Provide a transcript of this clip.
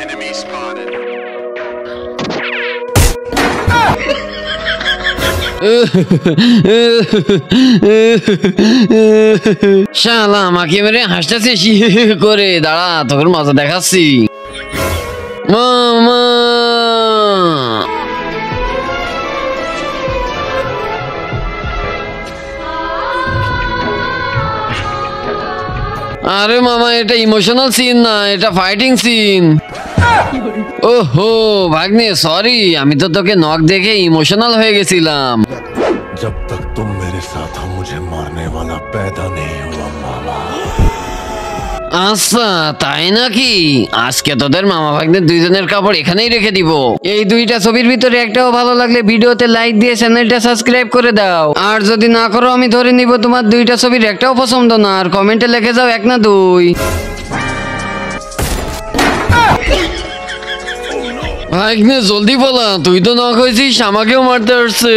Enemy spotted. শালা আমাকে মেরে হাসতেছিস করে, দাঁড়া তোর মজা দেখাচ্ছি। মামা আরে মামা, এটা ইমোশনাল সিন না, এটা ফাইটিং সিন। ওহো ভাগ্নে, সরি, আমি তো তোকে নক দেখে ইমোশনাল হয়ে গেছিলাম। जब तक तुम मेरे साथ हो मुझे मारने वाला पैदा नहीं हुआ मामा। আচ্ছা তাই নাকি? আজকে তোদের মামা ভাগ্নে দুইজনের কাপড় এখানেই রেখে দিব। এই দুইটা ছবির ভিতরে একটাও ভালো লাগলে ভিডিওতে লাইক দিয়ে চ্যানেলটা সাবস্ক্রাইব করে দাও। আর যদি না করো আমি ধরে নিব তোমার দুইটা ছবির একটাও পছন্দ না। আর কমেন্টে লিখে যাও 1 না 2। ভাগ্নে জলদি বলা, তুই তো নক হয়েছিস, আমাকেও মারতে আসছে।